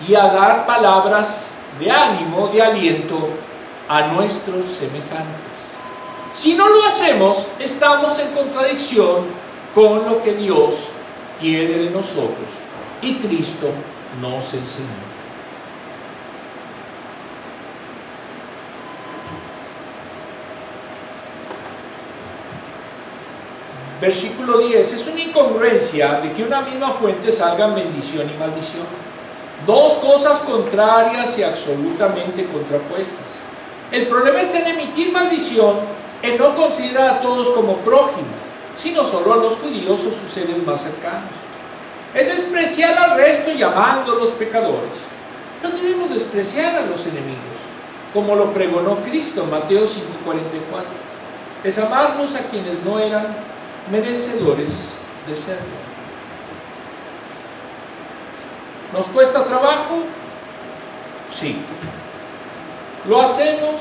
y a dar palabras de ánimo, de aliento a nuestros semejantes. Si no lo hacemos, estamos en contradicción con lo que Dios quiere de nosotros y Cristo nos enseñó. Versículo 10. Es una incongruencia de que una misma fuente salga bendición y maldición. Dos cosas contrarias y absolutamente contrapuestas. El problema está en emitir maldición, en no considerar a todos como prójimos, sino solo a los judíos o sus seres más cercanos. Es despreciar al resto llamándolos pecadores. No debemos despreciar a los enemigos, como lo pregonó Cristo en Mateo 5:44. Es amarlos a quienes no eran merecedores de serlo. ¿Nos cuesta trabajo? Sí. ¿Lo hacemos?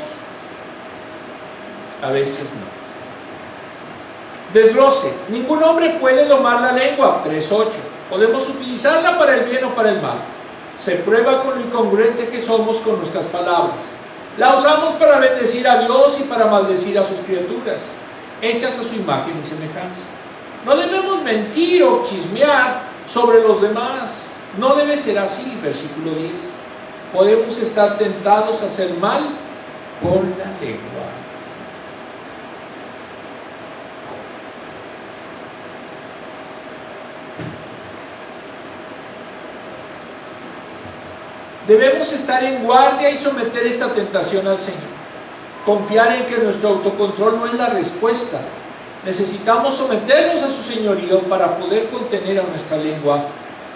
A veces no. Desglose. Ningún hombre puede domar la lengua. 3:8. Podemos utilizarla para el bien o para el mal. Se prueba con lo incongruente que somos con nuestras palabras. La usamos para bendecir a Dios y para maldecir a sus criaturas, hechas a su imagen y semejanza. No debemos mentir o chismear sobre los demás. No debe ser así, versículo 10. Podemos estar tentados a hacer mal con la lengua. Debemos estar en guardia y someter esta tentación al Señor. Confiar en que nuestro autocontrol no es la respuesta. Necesitamos someternos a su señorío para poder contener a nuestra lengua.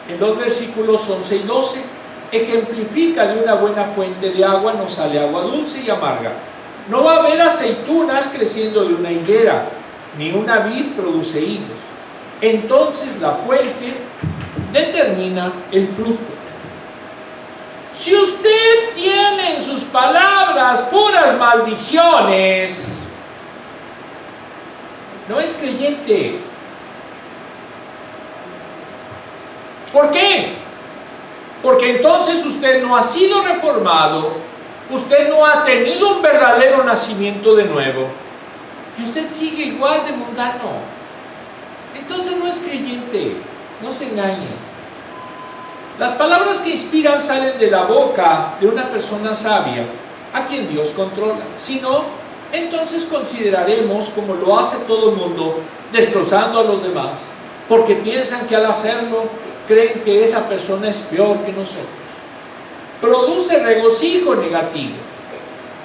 En los versículos 11 y 12 ejemplifica de una buena fuente de agua no sale agua dulce y amarga. No va a haber aceitunas creciendo de una higuera, ni una vid produce higos. Entonces la fuente determina el fruto. Si usted tiene en sus palabras puras maldiciones, no es creyente. ¿Por qué? Porque entonces usted no ha sido reformado, usted no ha tenido un verdadero nacimiento de nuevo, y usted sigue igual de mundano. Entonces no es creyente, no se engañe. Las palabras que inspiran salen de la boca de una persona sabia, a quien Dios controla. Si no, entonces consideraremos como lo hace todo el mundo, destrozando a los demás, porque piensan que al hacerlo, creen que esa persona es peor que nosotros. Produce regocijo negativo.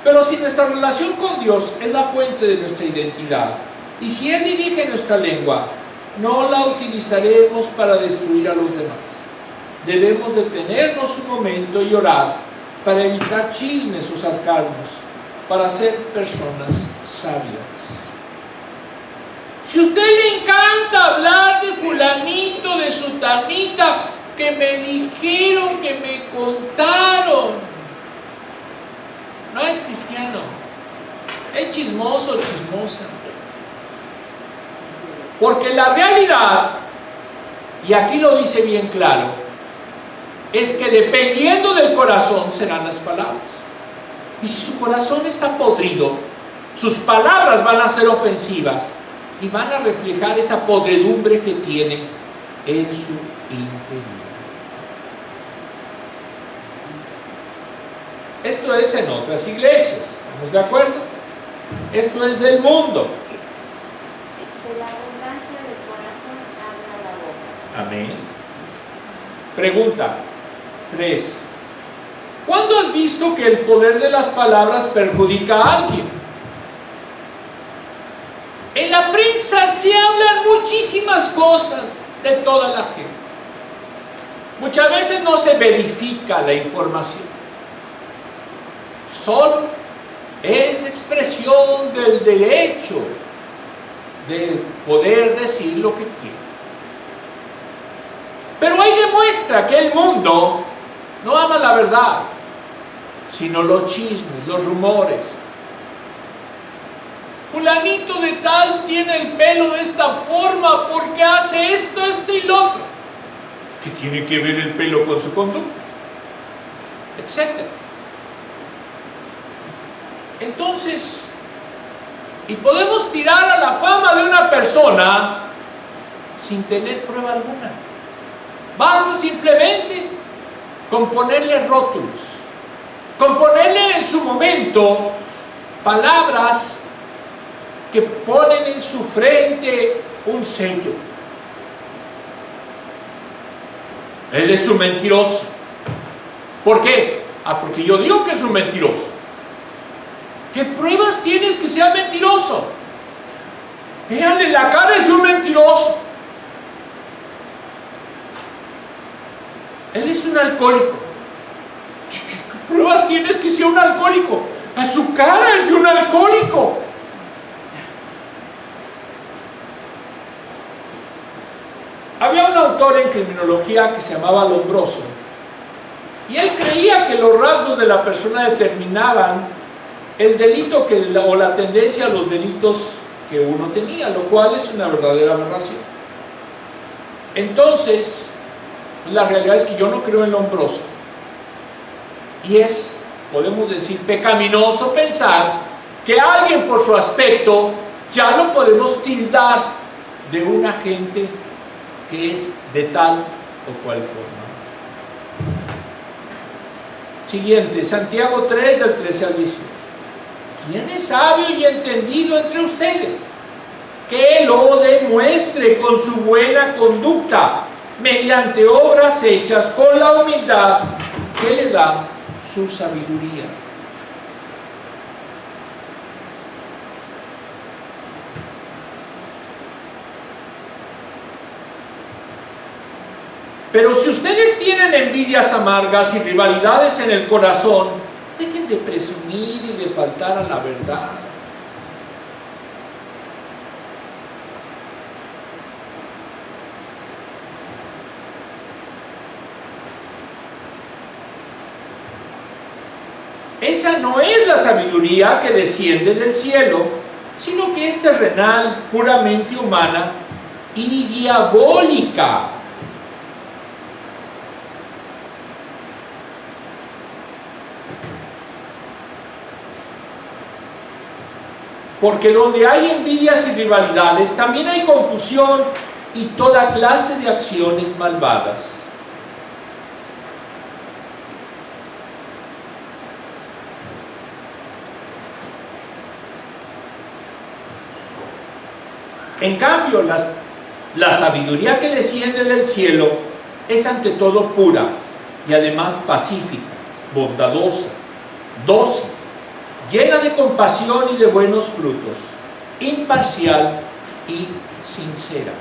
Pero si nuestra relación con Dios es la fuente de nuestra identidad, y si Él dirige nuestra lengua, no la utilizaremos para destruir a los demás. Debemos detenernos un momento y orar para evitar chismes o sarcasmos, para ser personas sabias. Si a usted le encanta hablar de fulanito, de sutanita, que me dijeron, que me contaron, no es cristiano, es chismoso o chismosa. Porque la realidad, y aquí lo dice bien claro, es que dependiendo del corazón serán las palabras. Y si su corazón está podrido, sus palabras van a ser ofensivas y van a reflejar esa podredumbre que tiene en su interior. Esto es en otras iglesias, ¿estamos de acuerdo? Esto es del mundo. De la abundancia del corazón habla la boca. Amén. Pregunta 3. ¿Cuándo has visto que el poder de las palabras perjudica a alguien? En la prensa se hablan muchísimas cosas de toda la gente. Muchas veces no se verifica la información. Solo es expresión del derecho de poder decir lo que quiere. Pero ahí demuestra que el mundo no ama la verdad, sino los chismes, los rumores. Fulanito de tal tiene el pelo de esta forma porque hace esto, esto y lo otro. ¿Qué tiene que ver el pelo con su conducta? etc. Entonces, y podemos tirar a la fama de una persona sin tener prueba alguna. Basta simplemente con ponerle rótulos, con ponerle en su momento palabras que ponen en su frente un sello. Él es un mentiroso. ¿Por qué? Porque yo digo que es un mentiroso. ¿Qué pruebas tienes que sea mentiroso? Véanle, la cara es de un mentiroso. Él es un alcohólico. ¿Qué pruebas tienes que sea un alcohólico? A su cara es de un alcohólico. Había un autor en criminología que se llamaba Lombroso, y él creía que los rasgos de la persona determinaban el delito o la tendencia a los delitos que uno tenía, lo cual es una verdadera aberración. Entonces, la realidad es que yo no creo en Lombroso, y es, podemos decir, pecaminoso pensar que alguien por su aspecto ya lo podemos tildar de un agente que es de tal o cual forma. Siguiente, Santiago 3, del 13 al 18. ¿Quién es sabio y entendido entre ustedes? Que lo demuestre con su buena conducta, mediante obras hechas con la humildad que le da su sabiduría. Pero si ustedes tienen envidias amargas y rivalidades en el corazón, dejen de presumir y de faltar a la verdad. Esa no es la sabiduría que desciende del cielo, sino que es terrenal, puramente humana y diabólica. Porque donde hay envidias y rivalidades, también hay confusión y toda clase de acciones malvadas. En cambio, la sabiduría que desciende del cielo es ante todo pura y además pacífica, bondadosa, dócil, llena de compasión y de buenos frutos, imparcial y sincera.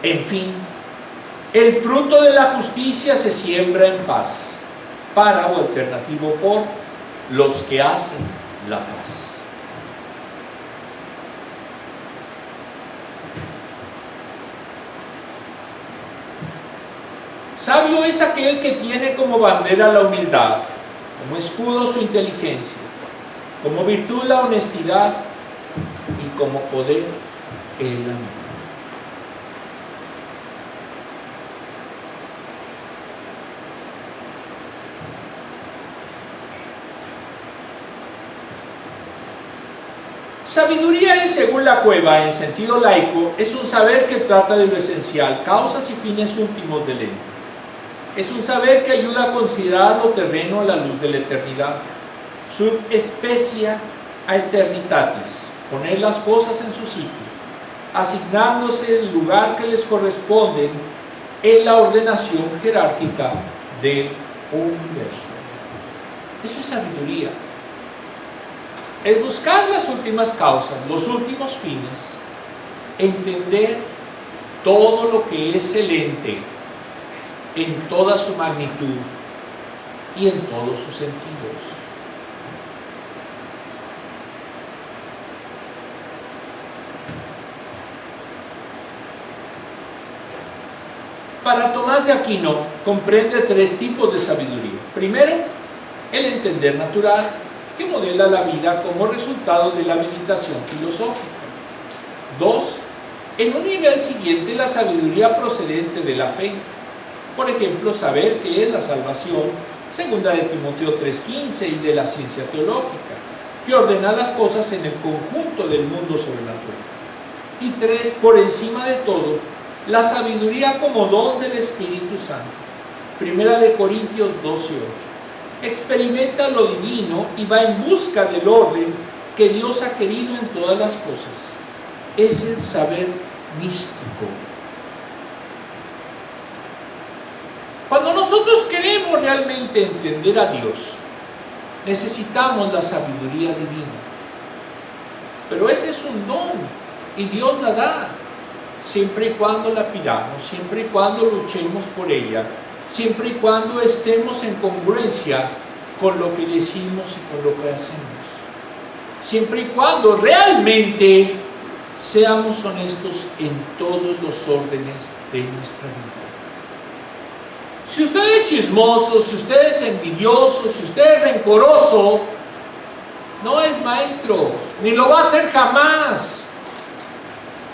En fin, el fruto de la justicia se siembra en paz, para o alternativo por los que hacen la paz. Sabio es aquel que tiene como bandera la humildad, como escudo su inteligencia, como virtud la honestidad y como poder el amor. Sabiduría es, según la Cueva, en sentido laico, es un saber que trata de lo esencial, causas y fines últimos del ente. Es un saber que ayuda a considerar lo terreno a la luz de la eternidad. Sub specia aeternitatis, poner las cosas en su sitio, asignándose el lugar que les corresponde en la ordenación jerárquica del universo. Eso es sabiduría. Es buscar las últimas causas, los últimos fines, entender todo lo que es el ente en toda su magnitud y en todos sus sentidos. Para Tomás de Aquino comprende tres tipos de sabiduría. Primero, el entender natural, que modela la vida como resultado de la meditación filosófica. 2. En un nivel siguiente, la sabiduría procedente de la fe. Por ejemplo, saber qué es la salvación, segunda de Timoteo 3:15, y de la ciencia teológica, que ordena las cosas en el conjunto del mundo sobrenatural. Y 3. Por encima de todo, la sabiduría como don del Espíritu Santo. Primera de Corintios 12:8. Experimenta lo divino y va en busca del orden que Dios ha querido en todas las cosas. Es el saber místico. Cuando nosotros queremos realmente entender a Dios, necesitamos la sabiduría divina. Pero ese es un don y Dios la da, siempre y cuando la pidamos, siempre y cuando luchemos por ella, siempre y cuando estemos en congruencia con lo que decimos y con lo que hacemos, siempre y cuando realmente seamos honestos en todos los órdenes de nuestra vida. Si usted es chismoso, si usted es envidioso, si usted es rencoroso, no es maestro, ni lo va a ser jamás,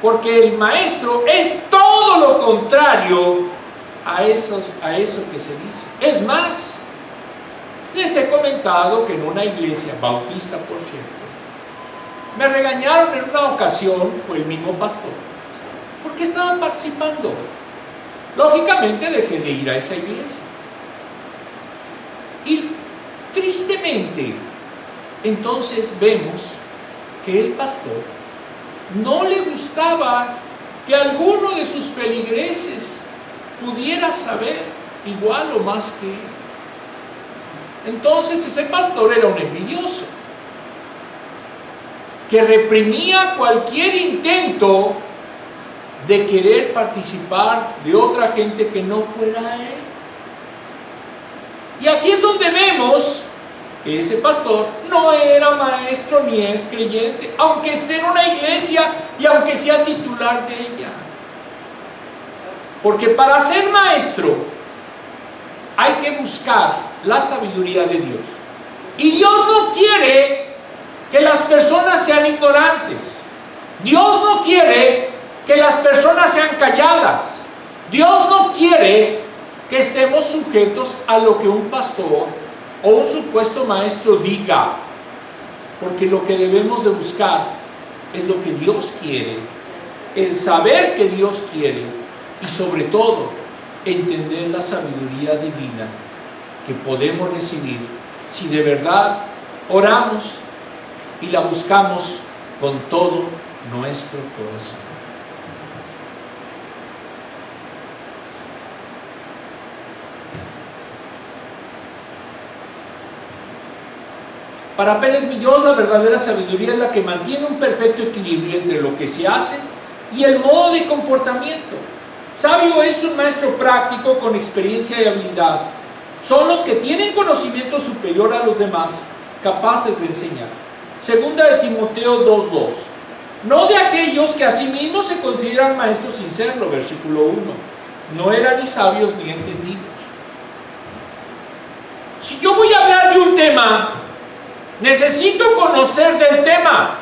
porque el maestro es todo lo contrario a eso que se dice. Es más, les he comentado que en una iglesia bautista, por cierto, me regañaron en una ocasión, fue el mismo pastor, porque estaba participando. Lógicamente dejé de ir a esa iglesia. Y tristemente, entonces vemos que el pastor no le gustaba que alguno de sus feligreses pudiera saber igual o más que él. Entonces ese pastor era un envidioso, que reprimía cualquier intento de querer participar de otra gente que no fuera él. Y aquí es donde vemos que ese pastor no era maestro ni es creyente, aunque esté en una iglesia y aunque sea titular de ella. Porque para ser maestro hay que buscar la sabiduría de Dios. Y Dios no quiere que las personas sean ignorantes. Dios no quiere que las personas sean calladas. Dios no quiere que estemos sujetos a lo que un pastor o un supuesto maestro diga, porque lo que debemos de buscar es lo que Dios quiere, el saber que Dios quiere y sobre todo entender la sabiduría divina que podemos recibir si de verdad oramos y la buscamos con todo nuestro corazón. Para Pérez Millós, la verdadera sabiduría es la que mantiene un perfecto equilibrio entre lo que se hace y el modo de comportamiento. Sabio es un maestro práctico con experiencia y habilidad. Son los que tienen conocimiento superior a los demás, capaces de enseñar. Segunda de Timoteo 2:2. No de aquellos que a sí mismos se consideran maestros sin serlo, versículo 1. No eran ni sabios ni entendidos. Si yo voy a hablar de un tema, necesito conocer del tema.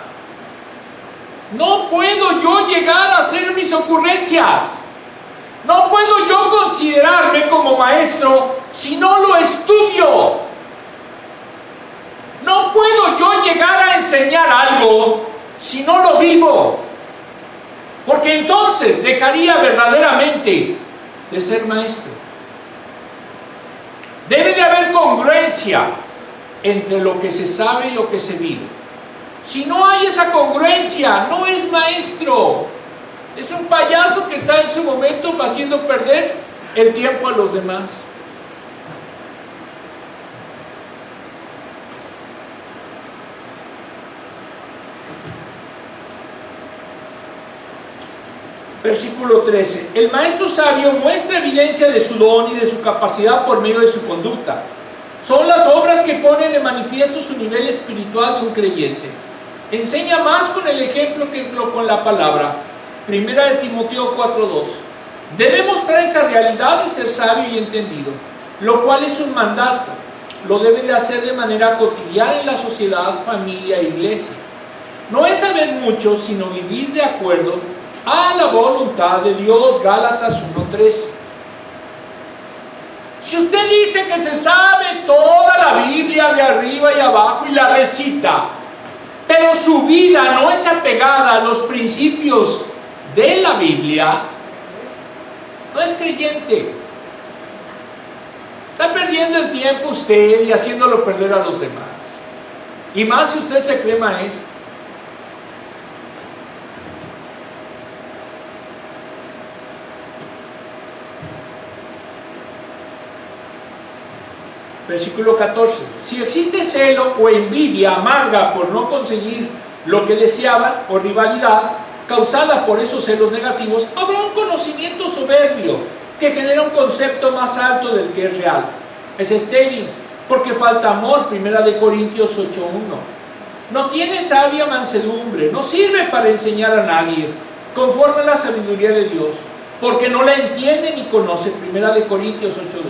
No puedo yo llegar a hacer mis ocurrencias. No puedo yo considerarme como maestro si no lo estudio. No puedo yo llegar a enseñar algo si no lo vivo. Porque entonces dejaría verdaderamente de ser maestro. Debe de haber congruencia entre lo que se sabe y lo que se vive. Si no hay esa congruencia, no es maestro. Es un payaso que está en su momento haciendo perder el tiempo a los demás. Versículo 13. El maestro sabio muestra evidencia de su don y de su capacidad por medio de su conducta. Son las obras que ponen de manifiesto su nivel espiritual de un creyente. Enseña más con el ejemplo que con la palabra. Primera de Timoteo 4:2. Debe mostrar esa realidad de ser sabio y entendido, lo cual es un mandato. lo debe de hacer de manera cotidiana en la sociedad, familia e iglesia. No es saber mucho, sino vivir de acuerdo a la voluntad de Dios. Gálatas 1:13. Si usted dice que se sabe toda la Biblia de arriba y abajo y la recita, pero su vida no es apegada a los principios de la Biblia, no es creyente. Está perdiendo el tiempo usted y haciéndolo perder a los demás. Y más si usted se cree maestro. Versículo 14. Si existe celo o envidia amarga por no conseguir lo que deseaban, o rivalidad causada por esos celos negativos, habrá un conocimiento soberbio que genera un concepto más alto del que es real. Es estéril, porque falta amor. 1 Corintios 8:1. No tiene sabia mansedumbre, no sirve para enseñar a nadie, conforme a la sabiduría de Dios, porque no la entiende ni conoce. 1 Corintios 8:2.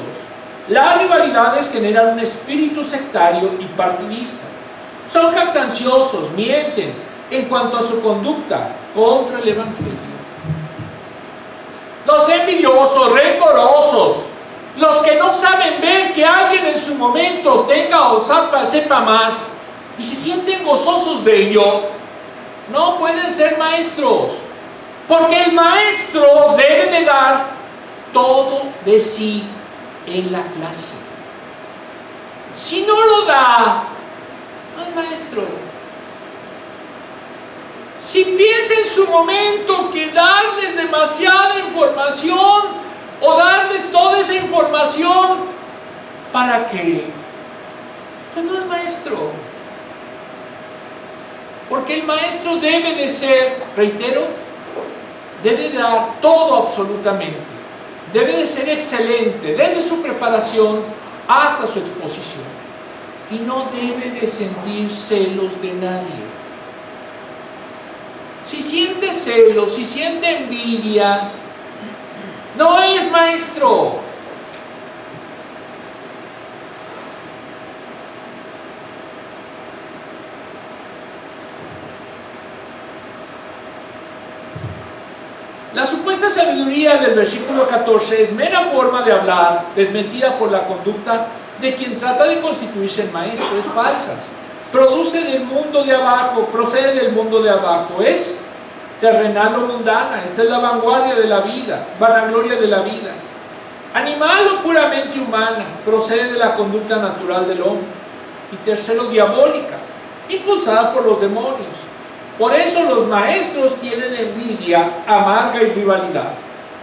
Las rivalidades generan un espíritu sectario y partidista. Son jactanciosos, mienten en cuanto a su conducta contra el Evangelio. Los envidiosos, rencorosos, los que no saben ver que alguien en su momento tenga o sepa más y se sienten gozosos de ello, no pueden ser maestros, porque el maestro debe de dar todo de sí en la clase. Si no lo da, no es maestro. Si piensa en su momento que darles demasiada información o darles toda esa información, ¿para qué? Pues no es maestro. Porque el maestro debe de ser, reitero, debe de dar todo absolutamente. Debe de ser excelente desde su preparación hasta su exposición. Y no debe de sentir celos de nadie. Si siente celos, si siente envidia, no es maestro. La supuesta sabiduría del versículo 14 es mera forma de hablar, desmentida por la conducta de quien trata de constituirse en maestro. Es falsa. Procede del mundo de abajo, es terrenal o mundana. Esta es la vanguardia de la vida, vanagloria de la vida. Animal o puramente humana, procede de la conducta natural del hombre. Y tercero, diabólica, impulsada por los demonios. Por eso los maestros tienen envidia amarga y rivalidad.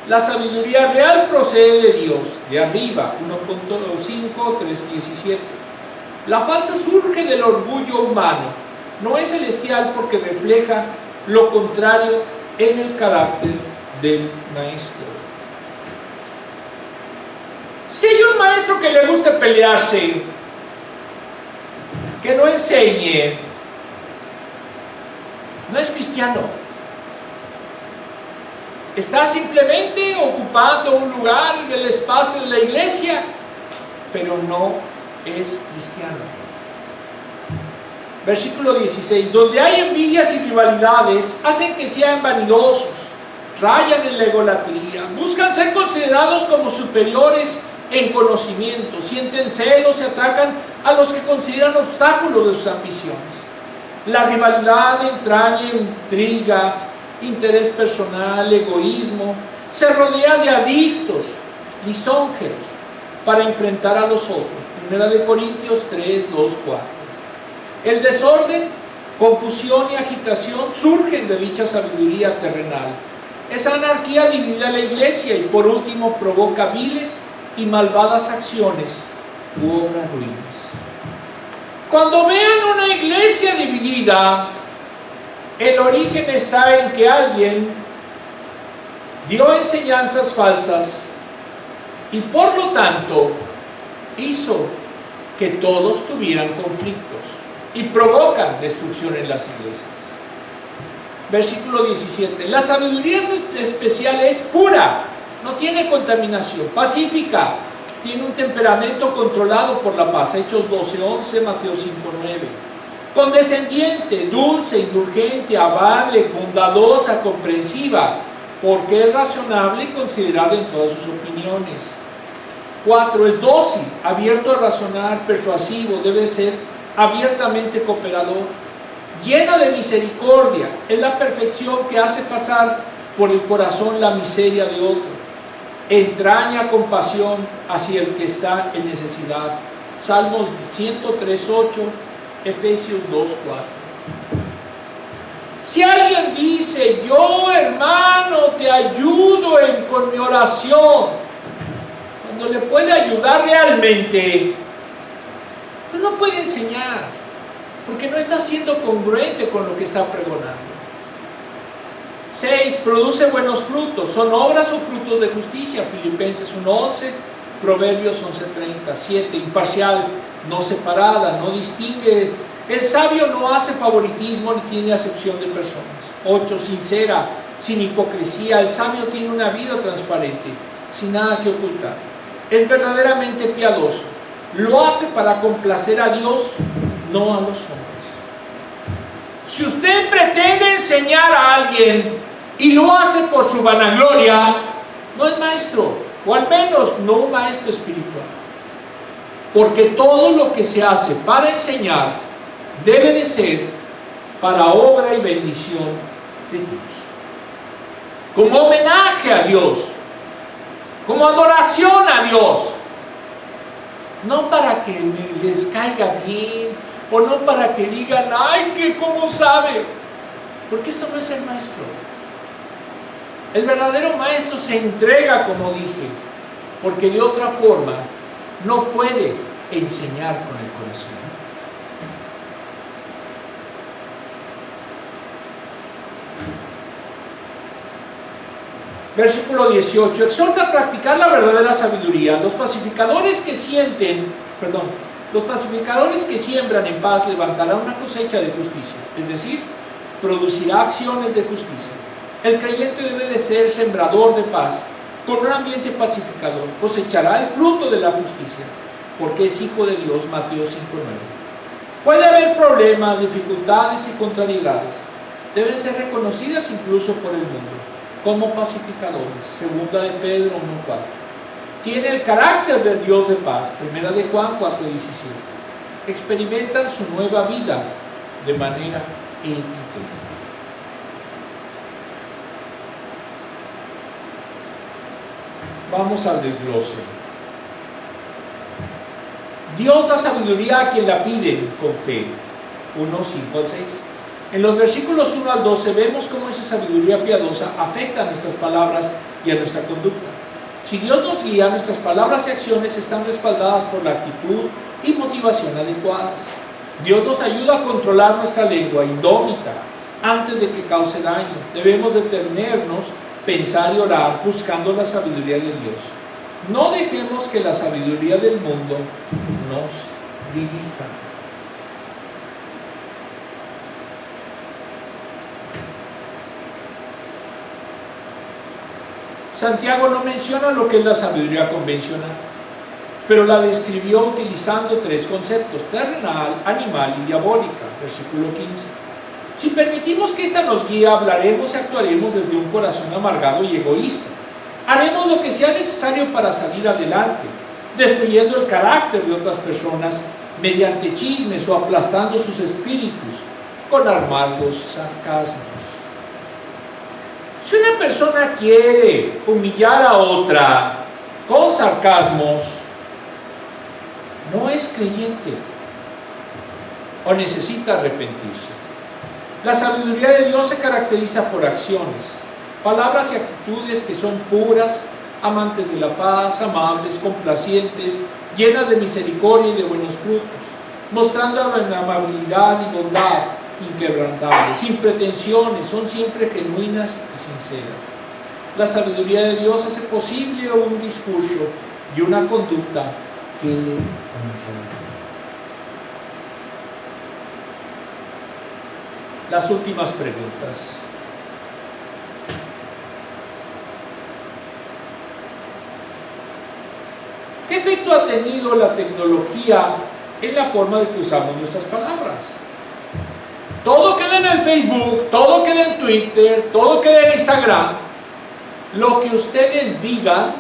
La sabiduría real procede de Dios, de arriba, 1.5, 3.17. La falsa surge del orgullo humano, no es celestial porque refleja lo contrario en el carácter del maestro. Si hay un maestro que le guste pelearse, que no enseñe, no es cristiano. Está simplemente ocupando un lugar en el espacio de la iglesia, pero no es cristiano. Versículo 16. Donde hay envidias y rivalidades, hacen que sean vanidosos, rayan en la egolatría, buscan ser considerados como superiores en conocimiento, sienten celos y atacan a los que consideran obstáculos de sus ambiciones. La rivalidad entraña intriga, interés personal, egoísmo, se rodea de adictos, lisonjeros, para enfrentar a los otros. 1 Corintios 3, 2, 4. El desorden, confusión y agitación surgen de dicha sabiduría terrenal. Esa anarquía divide a la iglesia y por último provoca viles y malvadas acciones u obras ruines. Cuando vean una iglesia dividida, el origen está en que alguien dio enseñanzas falsas y por lo tanto hizo que todos tuvieran conflictos y provocan destrucción en las iglesias. Versículo 17. La sabiduría especial es pura, no tiene contaminación, pacífica, Tiene un temperamento controlado por la paz. Hechos 12:11, Mateo 5:9. Condescendiente, dulce, indulgente, amable, bondadosa, comprensiva, porque es razonable y considerable en todas sus opiniones. 4. Es dócil, abierto a razonar, persuasivo, debe ser abiertamente cooperador. Llena de misericordia, es la perfección que hace pasar por el corazón la miseria de otro. Entraña compasión hacia el que está en necesidad. Salmos 103:8, Efesios 2:4. Si alguien dice, yo hermano te ayudo con mi oración, cuando le puede ayudar realmente, pues no puede enseñar, porque no está siendo congruente con lo que está pregonando. 6. Produce buenos frutos, son obras o frutos de justicia. Filipenses 1:11, Proverbios 11:30. 7. Imparcial, no separada, no distingue. El sabio no hace favoritismo ni tiene acepción de personas. 8. Sincera, sin hipocresía. El sabio tiene una vida transparente, sin nada que ocultar. Es verdaderamente piadoso. Lo hace para complacer a Dios, no a los hombres. Si usted pretende enseñar a alguien y lo hace por su vanagloria, no es maestro, o al menos no un maestro espiritual. Porque todo lo que se hace para enseñar debe de ser para obra y bendición de Dios, como homenaje a Dios, como adoración a Dios, no para que les caiga bien, o no para que digan, ay, que cómo sabe, porque eso no es el maestro. El verdadero maestro se entrega, como dije, porque de otra forma no puede enseñar con el corazón. Versículo 18. Exhorta a practicar la verdadera sabiduría. Los pacificadores que siembran en paz levantarán una cosecha de justicia, es decir, producirá acciones de justicia. El creyente debe de ser sembrador de paz, con un ambiente pacificador. Cosechará el fruto de la justicia, porque es hijo de Dios. Mateo 5:9. Puede haber problemas, dificultades y contrariedades. Deben ser reconocidas incluso por el mundo como pacificadores. Segunda de Pedro 1:4. Tiene el carácter del Dios de paz. Primera de Juan 4:17. Experimentan su nueva vida de manera evidente. Vamos al desglose. Dios da sabiduría a quien la pide con fe. 1:5-6. En los versículos 1 al 12 vemos cómo esa sabiduría piadosa afecta a nuestras palabras y a nuestra conducta. Si Dios nos guía, nuestras palabras y acciones están respaldadas por la actitud y motivación adecuadas. Dios nos ayuda a controlar nuestra lengua indómita antes de que cause daño. Debemos detenernos, pensar y orar buscando la sabiduría de Dios. No dejemos que la sabiduría del mundo nos dirija. Santiago no menciona lo que es la sabiduría convencional, pero la describió utilizando tres conceptos: terrenal, animal y diabólica. Versículo 15. Si permitimos que ésta nos guíe, hablaremos y actuaremos desde un corazón amargado y egoísta. Haremos lo que sea necesario para salir adelante, destruyendo el carácter de otras personas mediante chismes o aplastando sus espíritus con amargos sarcasmos. Si una persona quiere humillar a otra con sarcasmos, no es creyente o necesita arrepentirse. La sabiduría de Dios se caracteriza por acciones, palabras y actitudes que son puras, amantes de la paz, amables, complacientes, llenas de misericordia y de buenos frutos, mostrando amabilidad y bondad inquebrantables, sin pretensiones, son siempre genuinas y sinceras. La sabiduría de Dios hace posible un discurso y una conducta que le honra. Las últimas preguntas. ¿Qué fe efecto ha tenido la tecnología en la forma de que usamos nuestras palabras. Todo queda en el Facebook, todo queda en Twitter, todo queda en Instagram. Lo que ustedes digan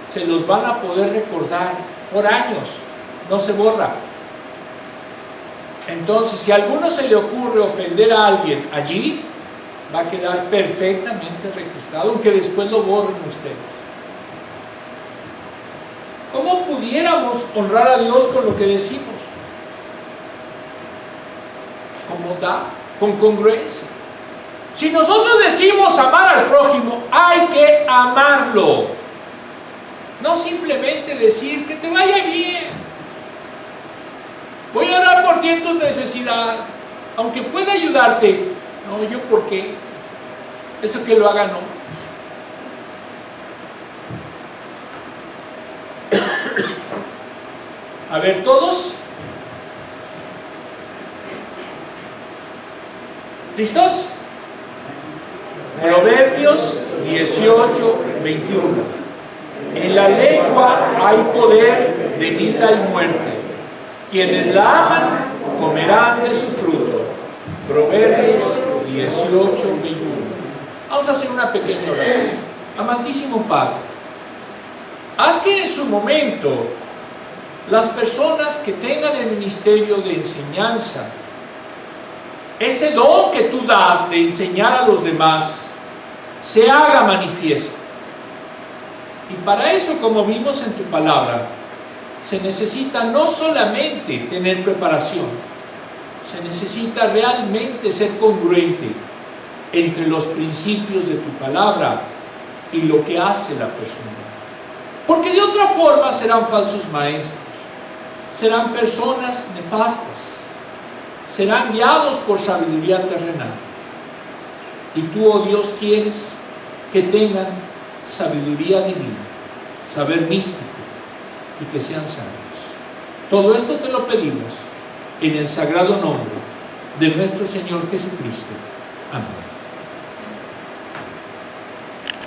se los van a poder recordar por años, no se borra. Entonces, si a alguno se le ocurre ofender a alguien allí, va a quedar perfectamente registrado, aunque después lo borren ustedes. ¿Cómo pudiéramos honrar a Dios con lo que decimos? ¿Cómo da? Con congruencia. Si nosotros decimos amar al prójimo, hay que amarlo. No simplemente decir que te vaya bien. Voy a orar por ti en tu necesidad, aunque pueda ayudarte. No, ¿yo por qué? Eso que lo hagan otros. A ver, todos. ¿Listos? Proverbios 18, 21. En la lengua hay poder de vida y muerte. Quienes la aman comerán de su fruto. Proverbios 18, 21. Vamos a hacer una pequeña oración. Amantísimo Padre, haz que en su momento las personas que tengan el ministerio de enseñanza, ese don que tú das de enseñar a los demás, se haga manifiesto. Y para eso, como vimos en tu palabra, se necesita no solamente tener preparación, se necesita realmente ser congruente entre los principios de tu palabra y lo que hace la persona. Porque de otra forma serán falsos maestros, serán personas nefastas, serán guiados por sabiduría terrenal. Y tú, oh Dios, quieres que tengan sabiduría divina, saber místico, y que sean sabios. Todo esto te lo pedimos en el sagrado nombre de nuestro Señor Jesucristo. Amén.